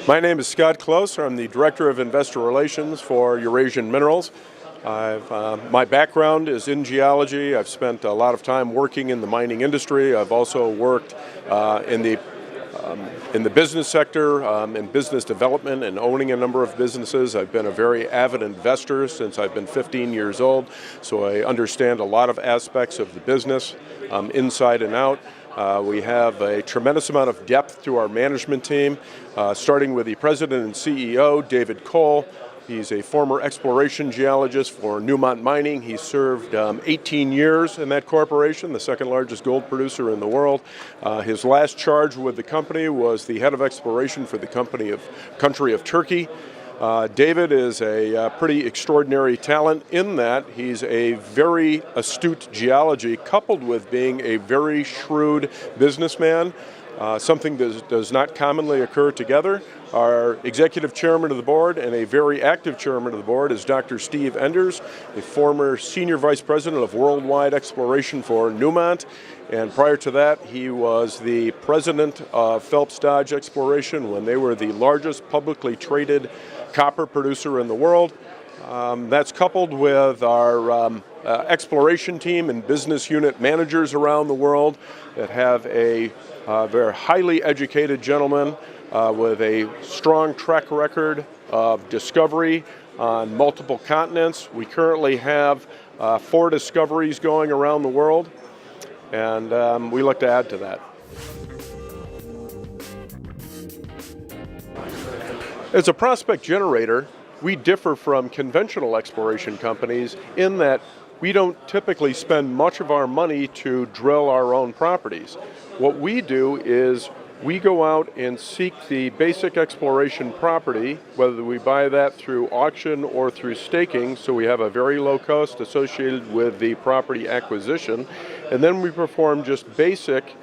My name is Scott Close. I'm the Director of Investor Relations for EURASIAN Minerals. My background is in geology. I've spent a lot of time working in the mining industry. I've also worked in the business sector, in business development and owning a number of businesses. I've been a very avid investor since I've been 15 years old, so I understand a lot of aspects of the business inside and out. We have a tremendous amount of depth to our management team, starting with the President and CEO, David Cole. He's a former exploration geologist for Newmont Mining. He served 18 years in that corporation, the second largest gold producer in the world. His last charge with the company was the head of exploration for the country of Turkey. David is a pretty extraordinary talent in that he's a very astute geology coupled with being a very shrewd businessman, something that does not commonly occur together. Our executive chairman of the board and a very active chairman of the board is Dr. Steve Enders, a former senior vice president of worldwide exploration for Newmont. And prior to that, he was the president of Phelps Dodge Exploration when they were the largest publicly traded copper producer in the world. That's coupled with our exploration team and business unit managers around the world that have a very highly educated gentleman with a strong track record of discovery on multiple continents. We currently have 4 discoveries going around the world, and we look to add to that. As a prospect generator, we differ from conventional exploration companies in that we don't typically spend much of our money to drill our own properties. What we do is we go out and seek the basic exploration property, whether we buy that through auction or through staking, so we have a very low cost associated with the property acquisition, and then we perform just basic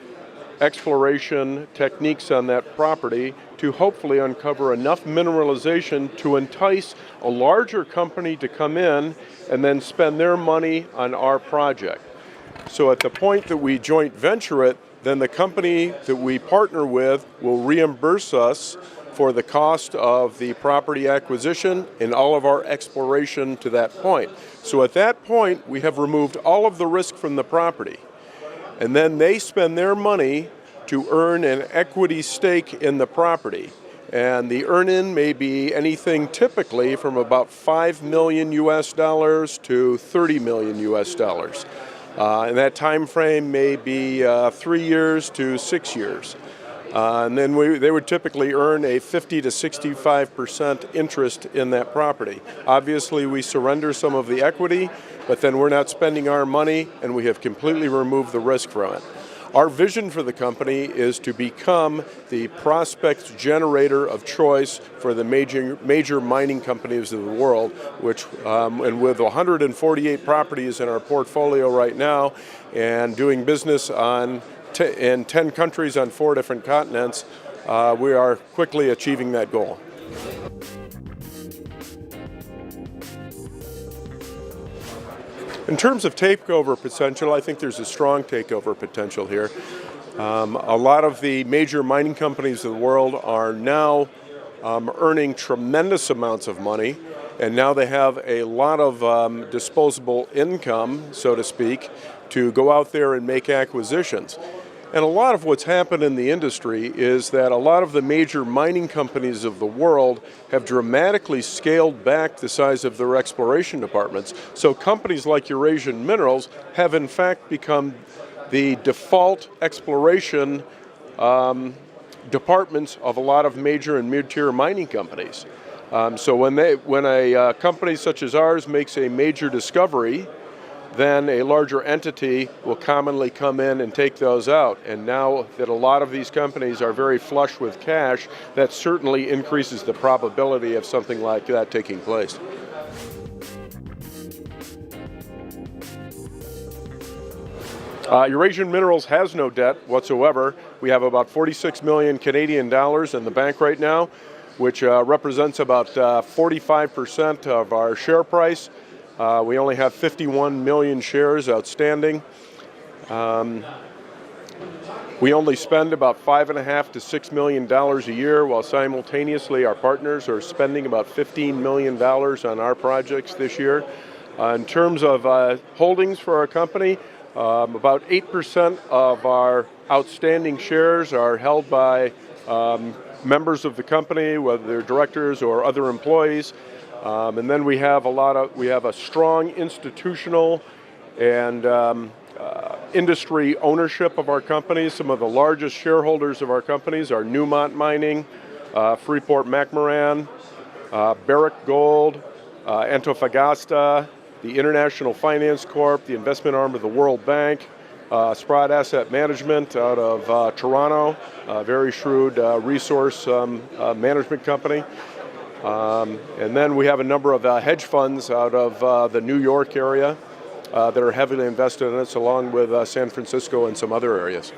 exploration techniques on that property to hopefully uncover enough mineralization to entice a larger company to come in and then spend their money on our project. So at the point that we joint venture it, then the company that we partner with will reimburse us for the cost of the property acquisition and all of our exploration to that point. So at that point, we have removed all of the risk from the property. And then they spend their money to earn an equity stake in the property. And the earn-in may be anything typically from about $5 million US to $30 million US. And that time frame may be 3 years to 6 years. And then they would typically earn a 50 to 65% interest in that property. Obviously, we surrender some of the equity, but then we're not spending our money, and we have completely removed the risk from it. Our vision for the company is to become the prospect generator of choice for the major mining companies of the world, which, and with 148 properties in our portfolio right now, and doing business in 10 countries on 4 different continents, we are quickly achieving that goal. In terms of takeover potential, I think there's a strong takeover potential here. A lot of the major mining companies of the world are now earning tremendous amounts of money, and now they have a lot of disposable income, so to speak, to go out there and make acquisitions. And a lot of what's happened in the industry is that a lot of the major mining companies of the world have dramatically scaled back the size of their exploration departments. So companies like EURASIAN Minerals have in fact become the default exploration departments of a lot of major and mid-tier mining companies. So when a company such as ours makes a major discovery, then a larger entity will commonly come in and take those out. And now that a lot of these companies are very flush with cash, that certainly increases the probability of something like that taking place. Eurasian Minerals has no debt whatsoever. We have about 46 million Canadian dollars in the bank right now, which represents about 45% of our share price. We only have 51 million shares outstanding. We only spend about $5.5 to $6 million a year, while simultaneously our partners are spending about $15 million on our projects this year. In terms of holdings for our company, about 8% of our outstanding shares are held by members of the company, whether they're directors or other employees. And then we have a strong institutional and industry ownership of our companies. Some of the largest shareholders of our companies are Newmont Mining, Freeport-McMoRan, Barrick Gold, Antofagasta, the International Finance Corp, the investment arm of the World Bank, Sprott Asset Management out of Toronto, a very shrewd resource management company. And then we have a number of hedge funds out of the New York area that are heavily invested in us, along with San Francisco and some other areas.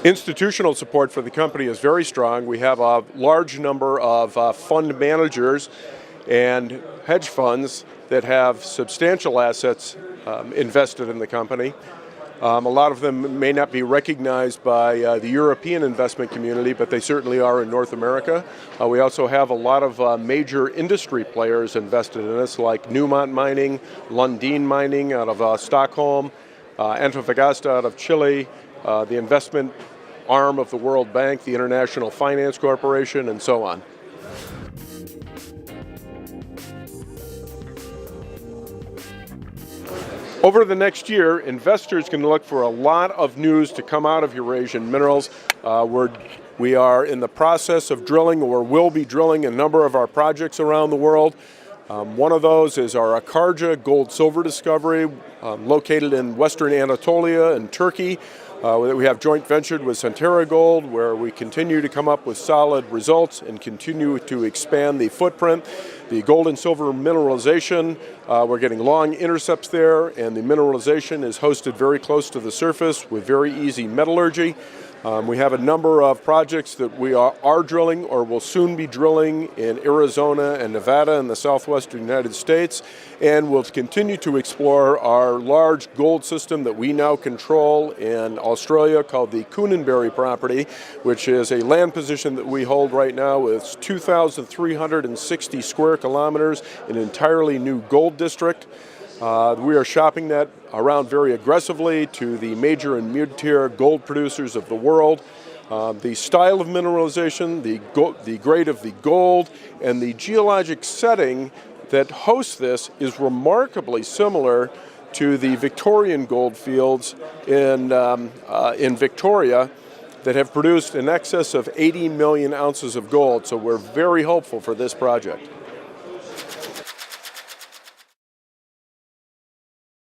Institutional support for the company is very strong. We have a large number of fund managers and hedge funds that have substantial assets invested in the company. A lot of them may not be recognized by the European investment community, but they certainly are in North America. We also have a lot of major industry players invested in us, like Newmont Mining, Lundin Mining out of Stockholm, Antofagasta out of Chile, the investment arm of the World Bank, the International Finance Corporation, and so on. Over the next year, investors can look for a lot of news to come out of Eurasian Minerals. We are in the process of drilling, or will be drilling, a number of our projects around the world. One of those is our Akarca gold-silver discovery, located in western Anatolia in Turkey. We have joint ventured with Centerra Gold, where we continue to come up with solid results and continue to expand the footprint. The gold and silver mineralization, we're getting long intercepts there, and the mineralization is hosted very close to the surface with very easy metallurgy. We have a number of projects that we are drilling or will soon be drilling in Arizona and Nevada in the southwestern United States, and we'll continue to explore our large gold system that we now control in Australia called the Coonenberry property, which is a land position that we hold right now with 2,360 square kilometers, an entirely new gold district. We are shopping that around very aggressively to the major and mid-tier gold producers of the world. The style of mineralization, the grade of the gold, and the geologic setting that hosts this is remarkably similar to the Victorian gold fields in Victoria that have produced in excess of 80 million ounces of gold. So we're very hopeful for this project.